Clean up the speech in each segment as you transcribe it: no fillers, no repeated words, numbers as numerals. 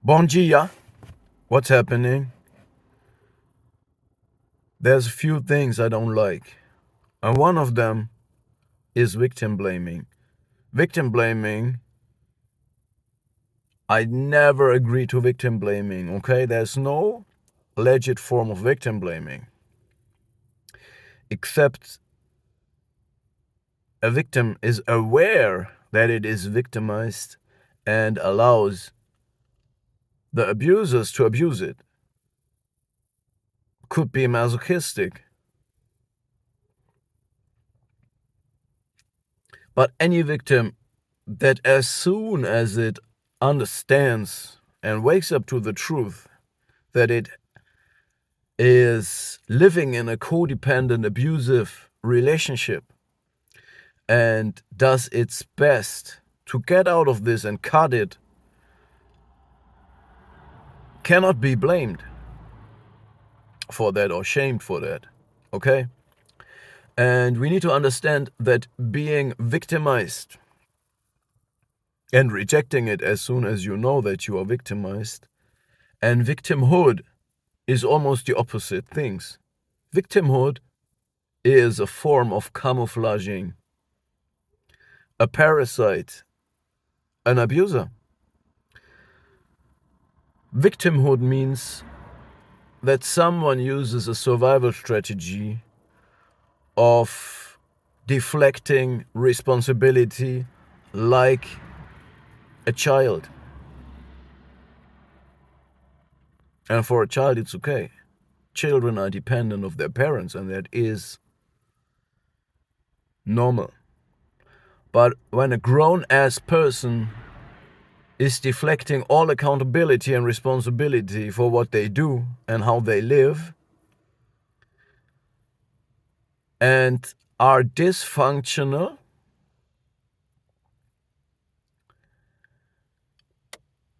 Bon dia. What's happening? There's a few things I don't like. And one of them is victim blaming. Victim blaming, I never agree to victim blaming, okay? There's no legit form of victim blaming. Except a victim is aware that it is victimized and allows the abusers to abuse it. Could be masochistic. But any victim that as soon as it understands and wakes up to the truth that it is living in a codependent, abusive relationship and does its best to get out of this and cut it, cannot be blamed for that or shamed for that, okay? And we need to understand that being victimized and rejecting it as soon as you know that you are victimized, and victimhood is almost the opposite things. Victimhood is a form of camouflaging a parasite, an abuser. Victimhood means that someone uses a survival strategy of deflecting responsibility like a child. And for a child, it's okay. Children are dependent of their parents, and that is normal. But when a grown-ass person is deflecting all accountability and responsibility for what they do and how they live, and are dysfunctional,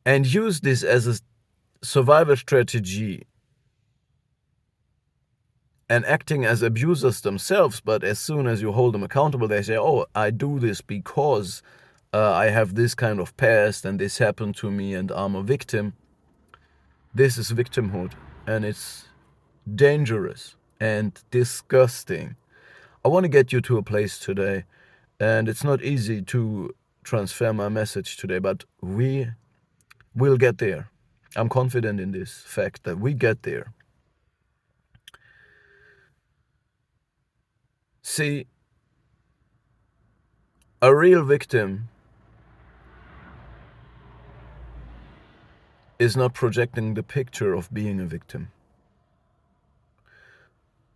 and use this as a survival strategy and acting as abusers themselves, but as soon as you hold them accountable, they say, oh, I do this because I have this kind of past and this happened to me and I'm a victim. This is victimhood, and it's dangerous and disgusting. I want to get you to a place today, and it's not easy to transfer my message today, but we will get there. I'm confident in this fact that we get there. See, a real victim is not projecting the picture of being a victim.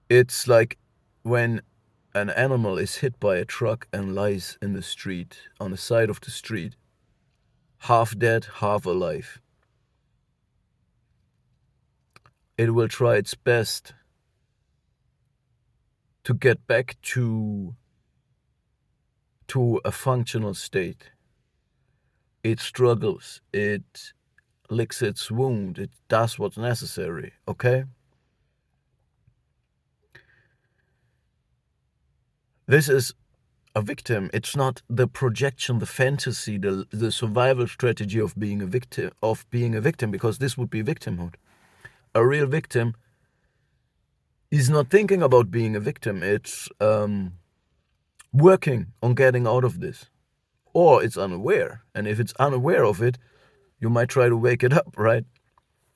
It's like when an animal is hit by a truck and lies in the street, on the side of the street, half dead, half alive. It will try its best to get back to a functional state. It struggles, it licks its wound, it does what's necessary, okay? This is a victim. It's not the projection, the fantasy, the survival strategy of being a victim, because this would be victimhood. A real victim is not thinking about being a victim. It's working on getting out of this. Or it's unaware. And if it's unaware of it, you might try to wake it up, right?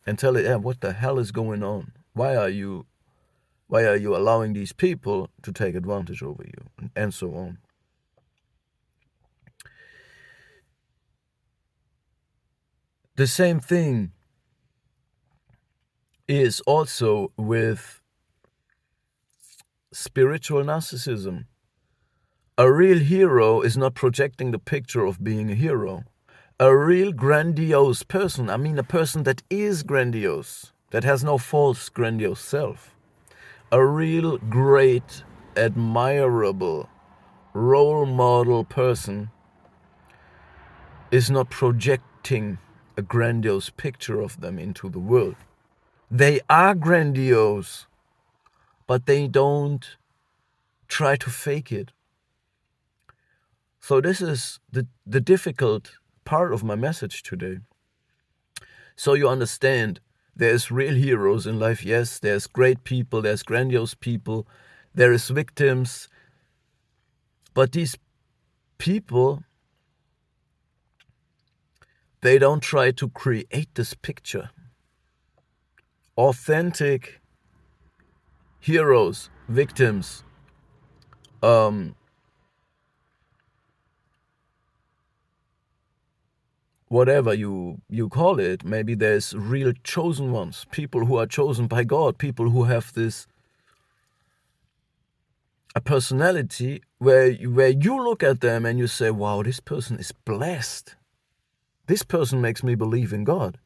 And tell it, yeah, what the hell is going on? Why are you allowing these people to take advantage over you? And so on. The same thing is also with spiritual narcissism. A real hero is not projecting the picture of being a hero. A real grandiose person, I mean a person that is grandiose, that has no false grandiose self. A real great, admirable, role model person is not projecting a grandiose picture of them into the world. They are grandiose, but they don't try to fake it. So this is the difficult part of my message today. So you understand, there's real heroes in life, yes, there's great people, there's grandiose people, there is victims, but these people, they don't try to create this picture. Authentic heroes, victims, whatever you call it, maybe there's real chosen ones, people who are chosen by God, people who have this a personality where you look at them and you say, wow, this person is blessed. This person makes me believe in God.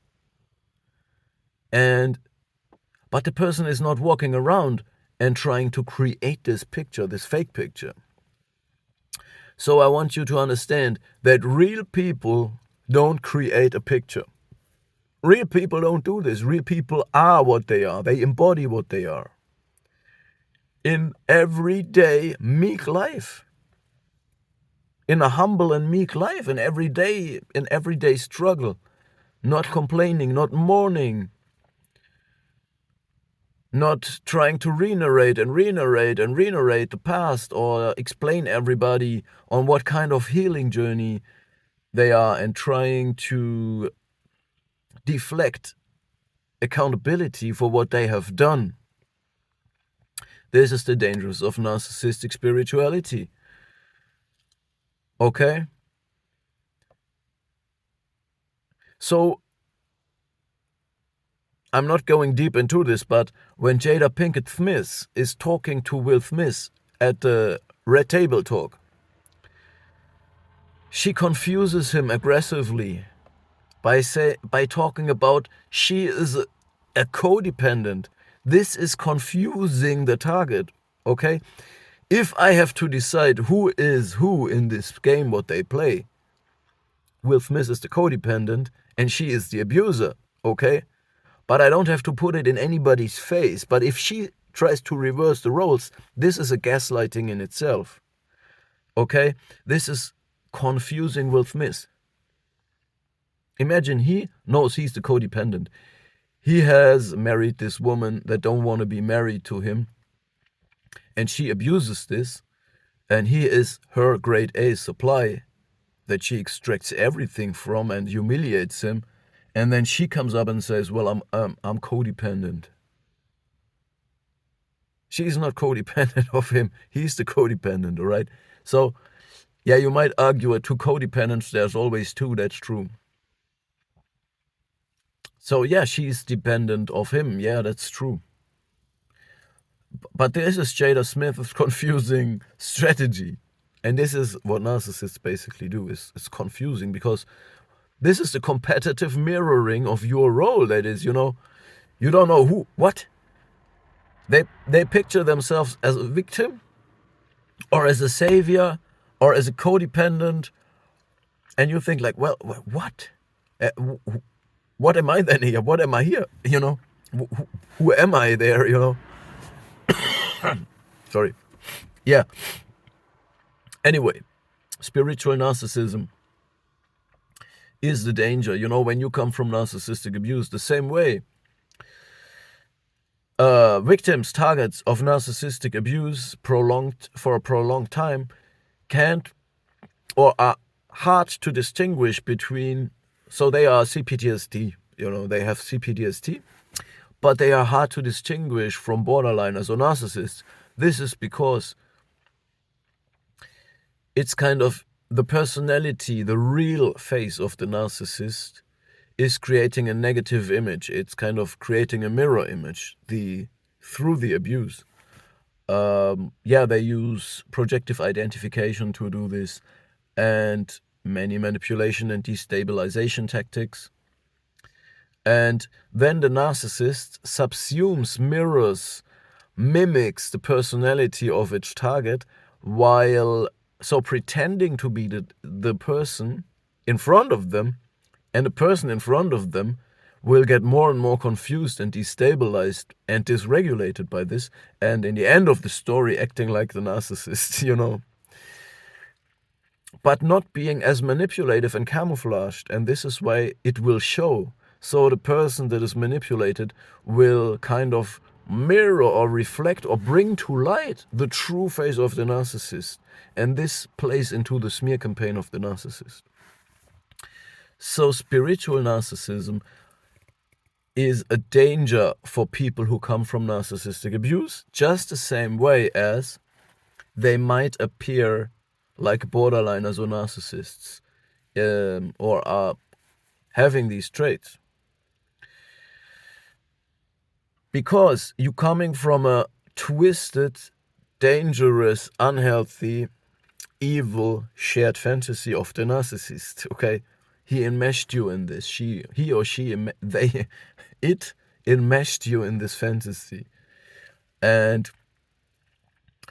But the person is not walking around and trying to create this picture, this fake picture. So I want you to understand that real people don't create a picture. Real people don't do this. Real people are what they are. They embody what they are. In everyday meek life. In a humble and meek life, in everyday struggle. Not complaining, not mourning. Not trying to re-narrate the past or explain everybody on what kind of healing journey they are and trying to deflect accountability for what they have done. This is the dangers of narcissistic spirituality. Okay? So, I'm not going deep into this, but when Jada Pinkett Smith is talking to Will Smith at the Red Table Talk, she confuses him aggressively by talking about she is a codependent. This is confusing the target, okay? If I have to decide who is who in this game, what they play, Will Smith is the codependent and she is the abuser, okay? But I don't have to put it in anybody's face. But if she tries to reverse the roles, this is a gaslighting in itself. Okay? This is confusing Will Smith. Imagine he knows he's the codependent. He has married this woman that don't want to be married to him. And she abuses this. And he is her grade A supply that she extracts everything from and humiliates him. And then she comes up and says, well, I'm codependent. She's not codependent of him. He's the codependent, all right? So, yeah, you might argue two codependents, there's always two, that's true. So, yeah, she's dependent of him. Yeah, that's true. But this is Jada Smith's confusing strategy. And this is what narcissists basically do. It's confusing because this is the competitive mirroring of your role. That is, you don't know what. They picture themselves as a victim or as a savior or as a codependent. And you think like, well, what? What am I then here? What am I here? Who am I there, Sorry. Yeah. Anyway, spiritual narcissism is the danger. When you come from narcissistic abuse, the same way victims, targets of narcissistic abuse for a prolonged time can't or are hard to distinguish between, so they are CPTSD, they have CPTSD, but they are hard to distinguish from borderliners or narcissists. This is because it's kind of the personality, the real face of the narcissist is creating a negative image. It's kind of creating a mirror image through the abuse. They use projective identification to do this and many manipulation and destabilization tactics. And then the narcissist subsumes, mirrors, mimics the personality of its target while pretending to be the person in front of them, and the person in front of them will get more and more confused and destabilized and dysregulated by this, and in the end of the story acting like the narcissist, but not being as manipulative and camouflaged. And this is why it will show. So the person that is manipulated will kind of mirror or reflect or bring to light the true face of the narcissist. And this plays into the smear campaign of the narcissist. So spiritual narcissism is a danger for people who come from narcissistic abuse, just the same way as they might appear like borderliners or narcissists, or are having these traits. Because you're coming from a twisted, dangerous, unhealthy, evil shared fantasy of the narcissist, okay? He enmeshed you in this. He or she, it enmeshed you in this fantasy. And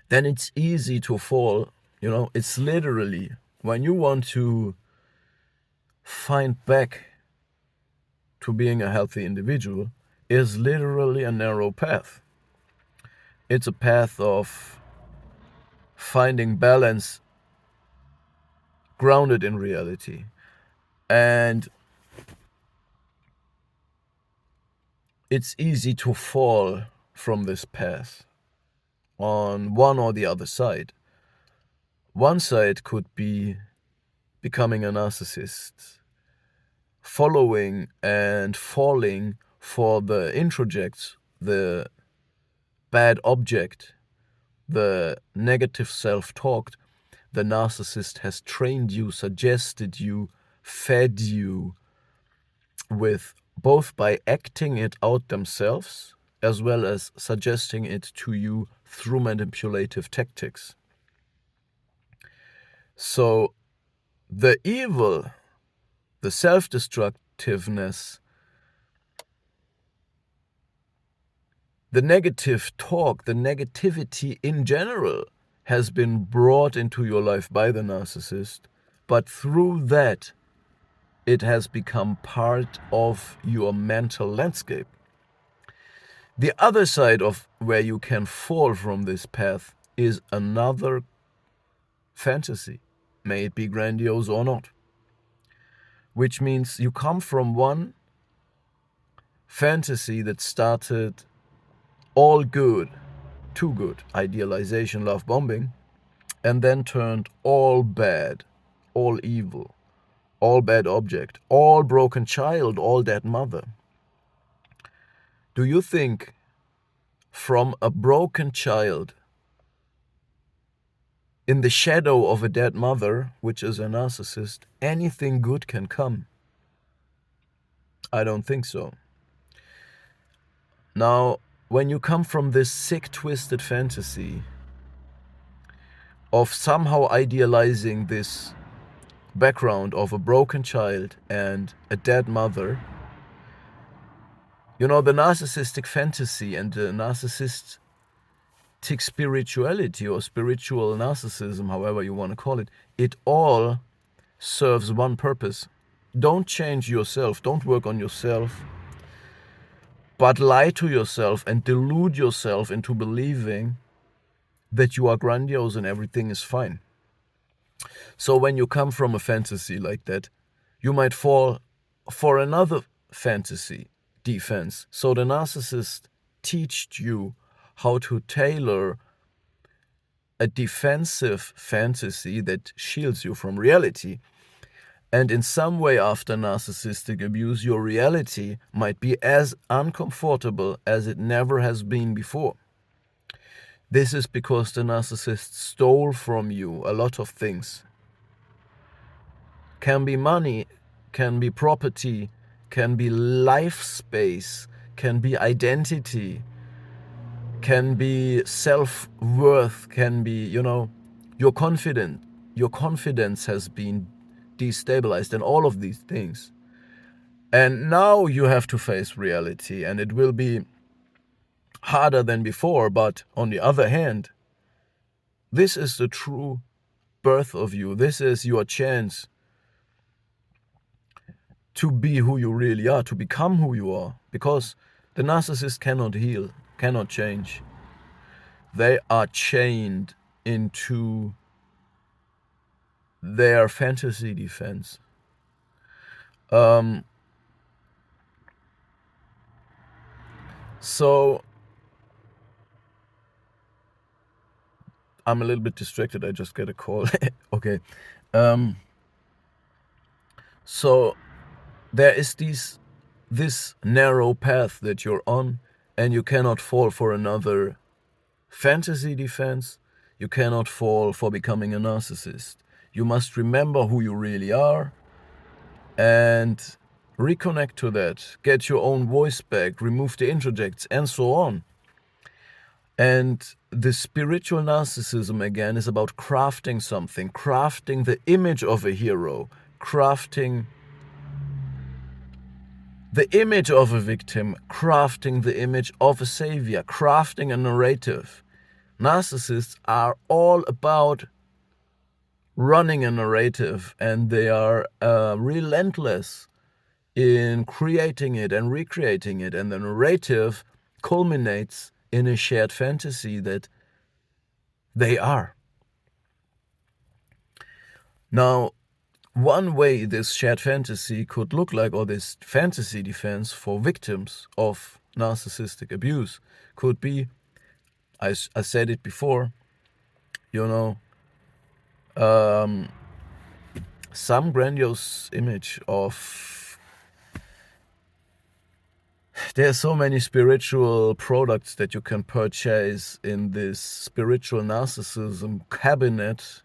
then it's easy to fall, it's literally, when you want to find back to being a healthy individual, is literally a narrow path. It's a path of finding balance grounded in reality. And it's easy to fall from this path on one or the other side. One side could be becoming a narcissist, following and falling for the introjects, the bad object, the negative self-talk the narcissist has trained you, suggested you, fed you with, both by acting it out themselves as well as suggesting it to you through manipulative tactics. So the evil, the self-destructiveness, the negative talk, the negativity in general has been brought into your life by the narcissist, but through that, it has become part of your mental landscape. The other side of where you can fall from this path is another fantasy, may it be grandiose or not, which means you come from one fantasy that started all good, too good, idealization, love bombing, and then turned all bad, all evil, all bad object, all broken child, all dead mother. Do you think from a broken child in the shadow of a dead mother, which is a narcissist, anything good can come? I don't think so. Now, when you come from this sick, twisted fantasy of somehow idealizing this background of a broken child and a dead mother, the narcissistic fantasy and the narcissistic spirituality or spiritual narcissism, however you want to call it, it all serves one purpose. Don't change yourself, don't work on yourself, but lie to yourself and delude yourself into believing that you are grandiose and everything is fine. So when you come from a fantasy like that, you might fall for another fantasy defense. So the narcissist teached you how to tailor a defensive fantasy that shields you from reality. And in some way, after narcissistic abuse, your reality might be as uncomfortable as it never has been before. This is because the narcissist stole from you a lot of things. Can be money, can be property, can be life space, can be identity, can be self-worth, can be, your confidence. Your confidence has been destabilized and all of these things. And now you have to face reality, and it will be harder than before, but on the other hand, this is the true birth of you. This is your chance to be who you really are, to become who you are, because the narcissist cannot heal, cannot change. They are chained into their fantasy defense. So I'm a little bit distracted. I just get a call. Okay. So there is this narrow path that you're on, and you cannot fall for another fantasy defense. You cannot fall for becoming a narcissist. You must remember who you really are and reconnect to that. Get your own voice back, remove the interjects, and so on. And the spiritual narcissism, again, is about crafting something, crafting the image of a hero, crafting the image of a victim, crafting the image of a savior, crafting a narrative. Narcissists are all about running a narrative, and they are relentless in creating it and recreating it. And the narrative culminates in a shared fantasy that they are. Now, one way this shared fantasy could look like, or this fantasy defense for victims of narcissistic abuse, could be, I said it before, some grandiose image of, there are so many spiritual products that you can purchase in this spiritual narcissism cabinet.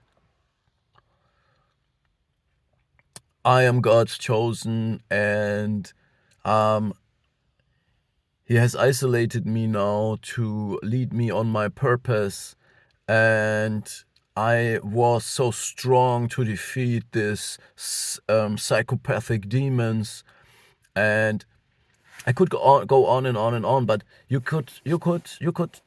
I am God's chosen, and He has isolated me now to lead me on my purpose, and I was so strong to defeat this psychopathic demons, and I could go on and on and on. But you could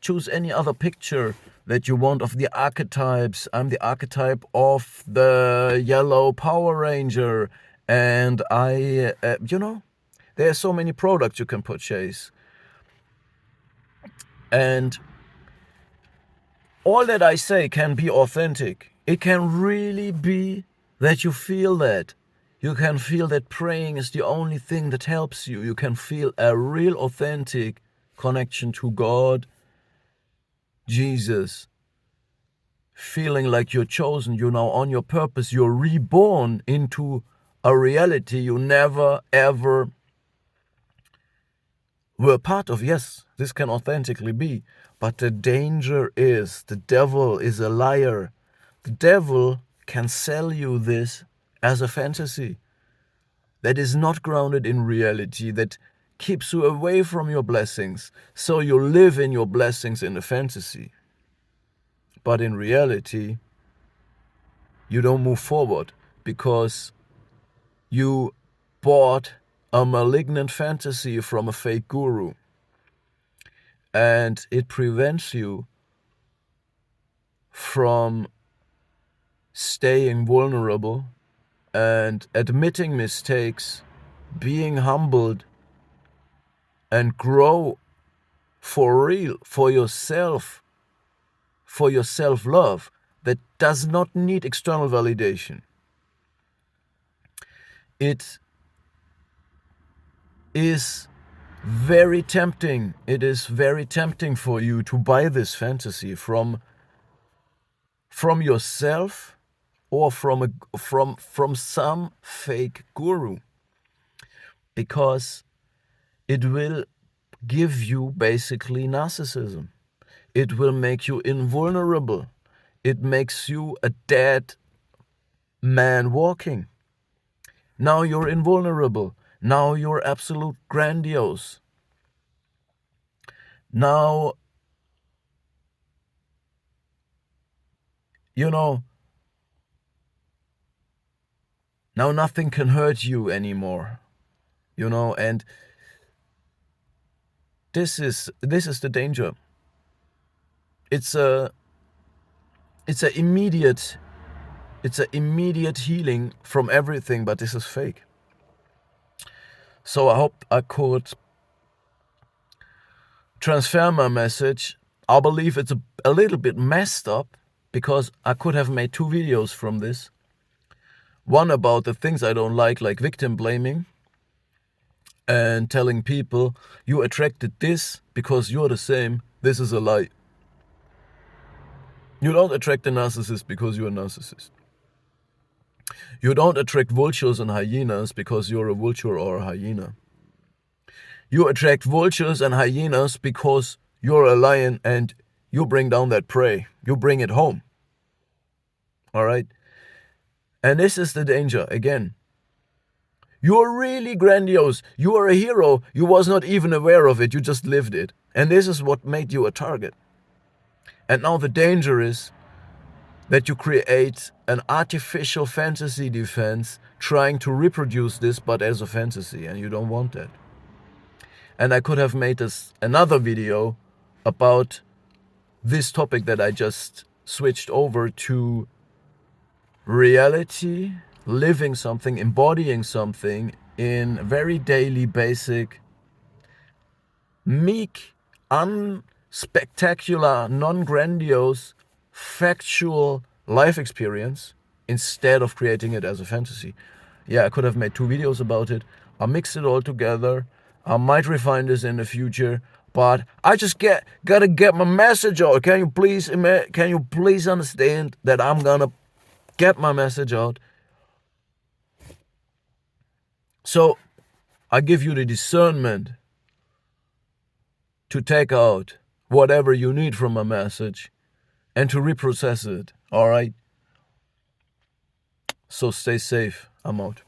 choose any other picture that you want of the archetypes. I'm the archetype of the yellow Power Ranger, and I, there are so many products you can purchase. And all that I say can be authentic. It can really be that you feel that. You can feel that praying is the only thing that helps you. You can feel a real authentic connection to God, Jesus. Feeling like you're chosen, you're now on your purpose, you're reborn into a reality you never ever were part of. Yes, this can authentically be, but the danger is the devil is a liar. The devil can sell you this as a fantasy that is not grounded in reality, that keeps you away from your blessings, so you live in your blessings in a fantasy. But in reality, you don't move forward because you bought a malignant fantasy from a fake guru, and it prevents you from staying vulnerable and admitting mistakes, being humbled, and grow for real, for yourself, for your self-love that does not need external validation. It is very tempting. It is very tempting for you to buy this fantasy from yourself or from some fake guru, because it will give you basically narcissism. It will make you invulnerable. It makes you a dead man walking. Now you're invulnerable. Now you're absolute grandiose. Now, now nothing can hurt you anymore. And this is the danger. It's a immediate healing from everything, but this is fake. So I hope I could transfer my message. I believe it's a little bit messed up, because I could have made 2 videos from this. One about the things I don't like victim blaming, and telling people you attracted this because you're the same, this is a lie. You don't attract a narcissist because you're a narcissist. You don't attract vultures and hyenas because you're a vulture or a hyena. You attract vultures and hyenas because you're a lion and you bring down that prey. You bring it home. All right? And this is the danger, again. You're really grandiose. You are a hero. You was not even aware of it. You just lived it. And this is what made you a target. And now the danger is that you create an artificial fantasy defense trying to reproduce this but as a fantasy, and you don't want that. And I could have made another video about this topic that I just switched over to reality, living something, embodying something in very daily, basic, meek, unspectacular, non-grandiose, factual life experience instead of creating it as a fantasy. Yeah, I could have made 2 videos about it. I'll mix it all together. I might refine this in the future, but I just gotta get my message out. Can you please understand that I'm gonna get my message out? So I give you the discernment to take out whatever you need from my message and to reprocess it, all right? So stay safe. I'm out.